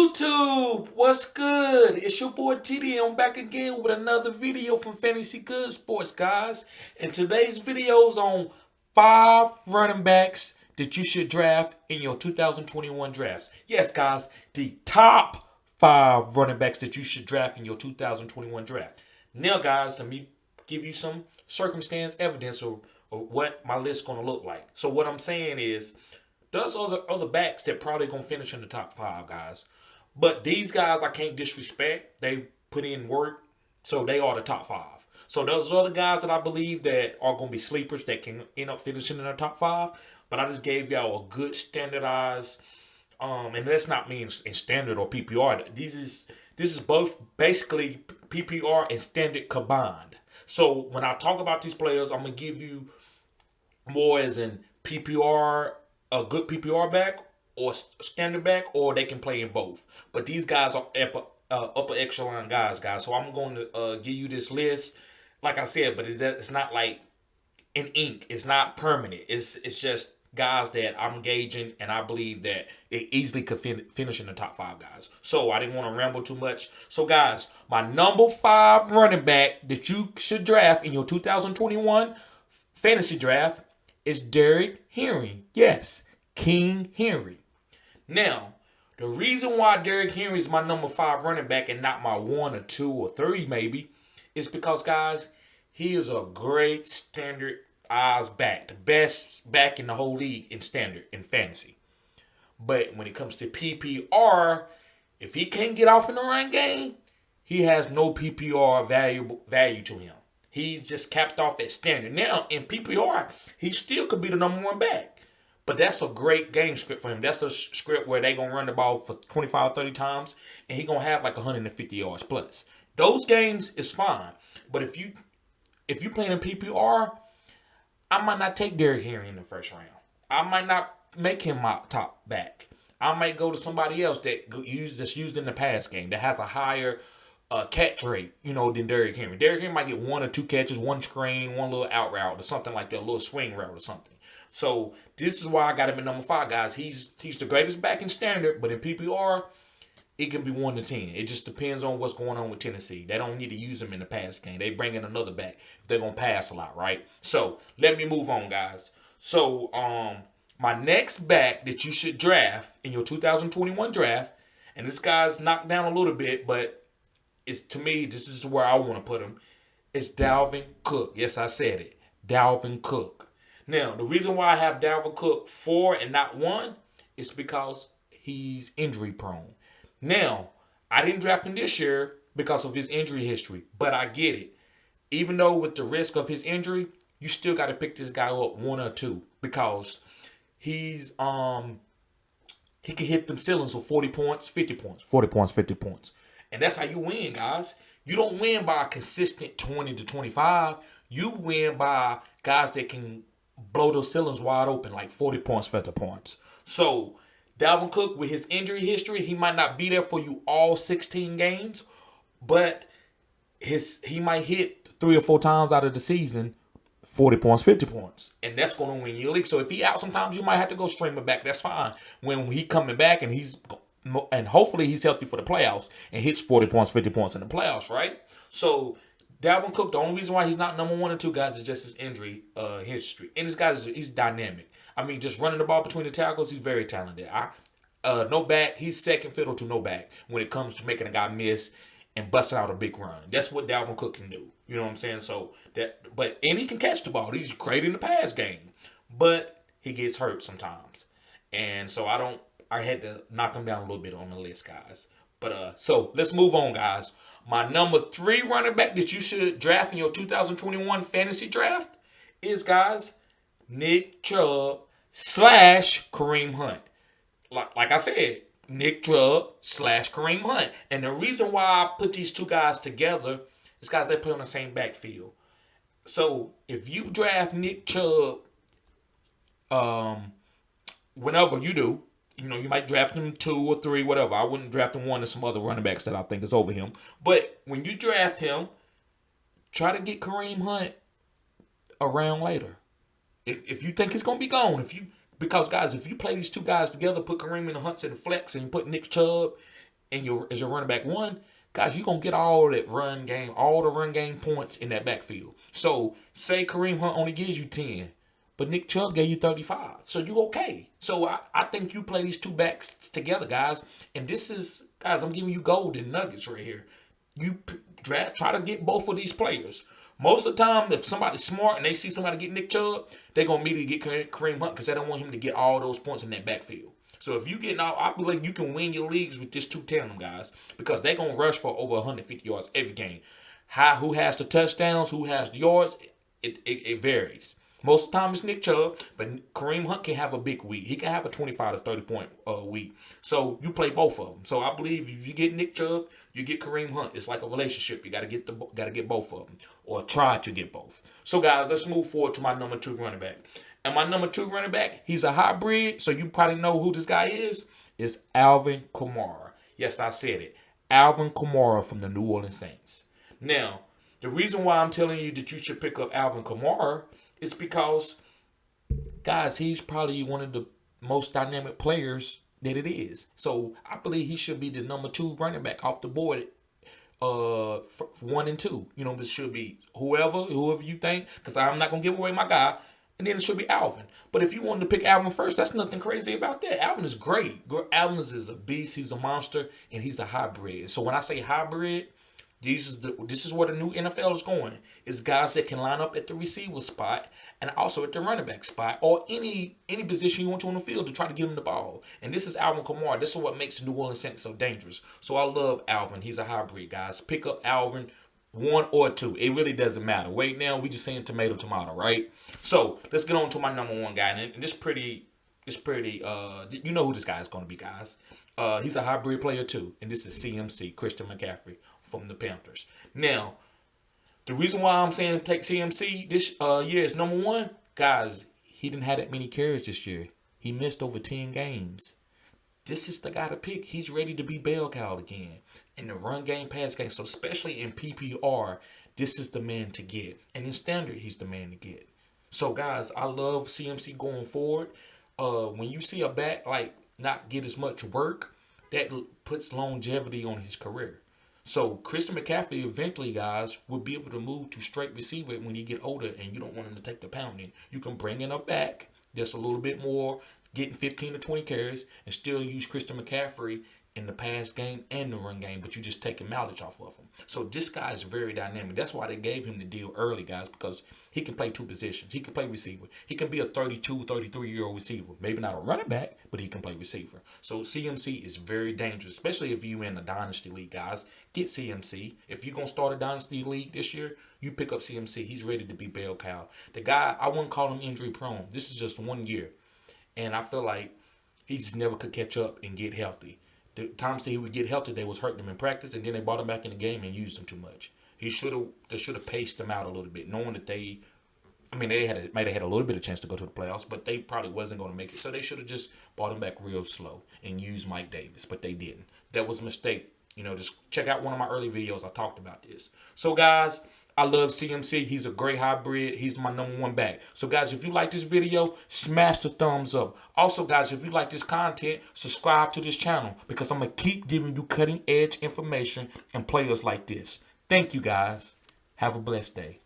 YouTube, what's good? It's your boy TD and I'm back again with another video from Fantasy Good Sports, guys. And today's video is on 5 running backs that you should draft in your 2021 drafts. Yes, guys, the top 5 running backs that you should draft in your 2021 draft. Now, guys, let me give you some circumstance evidence of what my list is going to look like. So what I'm saying is, there's other backs that probably gonna finish in the top 5, guys. But these guys I can't disrespect. They put in work, so they are the top 5. So those other guys that I believe that are gonna be sleepers that can end up finishing in the top 5. But I just gave y'all a good standardized, and that's not me in standard or PPR. This is both basically PPR and standard combined. So when I talk about these players, I'm gonna give you more as in PPR. A good PPR back or standard back, or they can play in both. But these guys are upper echelon guys. So I'm going to give you this list, like I said, but it's not like in ink. It's not permanent. It's just guys that I'm gauging, and I believe that it easily could finish in the top 5 guys. So I didn't want to ramble too much. So guys, my number 5 running back that you should draft in your 2021 fantasy draft is Derrick Henry. Yes, King Henry. Now, the reason why Derrick Henry is my number 5 running back and not my 1 or 2 or 3 maybe is because, guys, he is a great standardized back. The best back in the whole league in standard, in fantasy. But when it comes to PPR, if he can't get off in the run game, he has no PPR value to him. He's just capped off at standard. Now, in PPR, he still could be the number 1 back. But that's a great game script for him. That's a script where they're going to run the ball for 25, 30 times, and he's going to have like 150 yards plus. Those games is fine. But if you playing in PPR, I might not take Derrick Henry in the first round. I might not make him my top back. I might go to somebody else that's used in the pass game that has a higher catch rate, than Derrick Henry. Derrick Henry might get 1 or 2 catches, 1 screen, 1 little out route or something like that, a little swing route or something. So this is why I got him at number 5, guys. He's the greatest back in standard, but in PPR, it can be 1 to 10. It just depends on what's going on with Tennessee. They don't need to use him in the pass game. They bring in another back if they're gonna pass a lot, right? So let me move on, guys. So my next back that you should draft in your 2021 draft, and this guy's knocked down a little bit, but to me, this is where I want to put him. It's Dalvin Cook. Yes, I said it. Dalvin Cook. Now, the reason why I have Dalvin Cook 4 and not 1 is because he's injury prone. Now, I didn't draft him this year because of his injury history, but I get it. Even though with the risk of his injury, you still got to pick this guy up 1 or 2 because he can hit them ceilings with 40 points, 50 points, 40 points, 50 points. And that's how you win, guys. You don't win by a consistent 20 to 25. You win by guys that can blow those ceilings wide open, like 40 points, 50 points. So, Dalvin Cook, with his injury history, he might not be there for you all 16 games, but he might hit 3 or 4 times out of the season 40 points, 50 points. And that's going to win you a league. So, if he out sometimes, you might have to go stream it back. That's fine. When he coming back and hopefully he's healthy for the playoffs and hits 40 points, 50 points in the playoffs, right? So, Dalvin Cook, the only reason why he's not number 1 and 2, guys, is just his injury history. And this guy, he's dynamic. I mean, just running the ball between the tackles, he's very talented. No back, he's second fiddle to no back when it comes to making a guy miss and busting out a big run. That's what Dalvin Cook can do. You know what I'm saying? And he can catch the ball. He's great in the pass game. But he gets hurt sometimes. And so I had to knock him down a little bit on the list, guys. But so let's move on, guys. My number 3 running back that you should draft in your 2021 fantasy draft is, guys, Nick Chubb / Kareem Hunt. Like I said, Nick Chubb / Kareem Hunt. And the reason why I put these 2 guys together is, guys, they play on the same backfield. So if you draft Nick Chubb, whenever you do, you might draft him 2 or 3, whatever. I wouldn't draft him 1 or some other running backs that I think is over him. But when you draft him, try to get Kareem Hunt around later. If you think he's going to be gone, because, guys, if you play these 2 guys together, put Kareem and Hunt in the flex and you put Nick Chubb and as your running back one, guys, you're going to get all that run game, all the run game points in that backfield. So say Kareem Hunt only gives you 10, but Nick Chubb gave you 35. So you okay. So I think you play these two backs together, guys. And this is, guys, I'm giving you golden nuggets right here. You try to get both of these players. Most of the time, if somebody's smart and they see somebody get Nick Chubb, they're going to immediately get Kareem Hunt because they don't want him to get all those points in that backfield. So if you get now, I believe you can win your leagues with this two tandem, guys, because they're going to rush for over 150 yards every game. Who has the touchdowns, who has the yards, it varies. Most of the time it's Nick Chubb, but Kareem Hunt can have a big week. He can have a 25 to 30 point week. So you play both of them. So I believe if you get Nick Chubb, you get Kareem Hunt. It's like a relationship. You got to get both of them, or try to get both. So guys, let's move forward to my number 2 running back. And my number 2 running back, he's a hybrid. So you probably know who this guy is. It's Alvin Kamara. Yes, I said it. Alvin Kamara from the New Orleans Saints. Now, the reason why I'm telling you that you should pick up Alvin Kamara is because, guys, he's probably one of the most dynamic players that it is. So I believe he should be the number 2 running back off the board, for 1 and 2. You know, this should be whoever you think, because I'm not gonna give away my guy. And then it should be Alvin. But if you wanted to pick Alvin first, that's nothing crazy about that. Alvin is great. Alvin is a beast. He's a monster, and he's a hybrid. So when I say hybrid, this is where the new NFL is going. Is guys that can line up at the receiver spot and also at the running back spot, or any position you want to on the field to try to give him the ball. And this is Alvin Kamara. This is what makes the New Orleans Saints so dangerous. So I love Alvin. He's a hybrid, guys. Pick up Alvin 1 or 2. It really doesn't matter. Right now, we just saying tomato, right? So let's get on to my number 1 guy. And it's pretty, you know who this guy is going to be, guys. He's a hybrid player too. And this is CMC, Christian McCaffrey from the Panthers. Now, the reason why I'm saying take CMC this year is number 1, guys, he didn't have that many carries this year. He missed over 10 games. This is the guy to pick. He's ready to be bell cow again in the run game, pass game. So especially in PPR, this is the man to get. And in standard, he's the man to get. So guys, I love CMC going forward. When you see a back like not get as much work, that puts longevity on his career. So Christian McCaffrey eventually, guys, will be able to move to straight receiver when he get older, and you don't want him to take the pounding. You can bring in a back that's a little bit more, getting 15 to 20 carries, and still use Christian McCaffrey in the pass game and the run game, but you just taking mileage off of him. So this guy is very dynamic. That's why they gave him the deal early, guys, because he can play 2 positions. He can play receiver. He can be a 32, 33-year-old receiver. Maybe not a running back, but he can play receiver. So CMC is very dangerous, especially if you in a dynasty league, guys. Get CMC. If you're going to start a dynasty league this year, you pick up CMC. He's ready to be bell cow. The guy, I wouldn't call him injury prone. This is just 1 year. And I feel like he just never could catch up and get healthy. The times that he would get healthy, they was hurting him in practice, and then they brought him back in the game and used him too much. They should have paced him out a little bit, knowing that they might have had a little bit of chance to go to the playoffs, but they probably wasn't going to make it. So they should have just brought him back real slow and used Mike Davis, but they didn't. That was a mistake. You know, just check out one of my early videos. I talked about this. So guys, I love CMC. He's a great hybrid. He's my number 1 back. So, guys, if you like this video, smash the thumbs up. Also, guys, if you like this content, subscribe to this channel because I'm going to keep giving you cutting-edge information and players like this. Thank you, guys. Have a blessed day.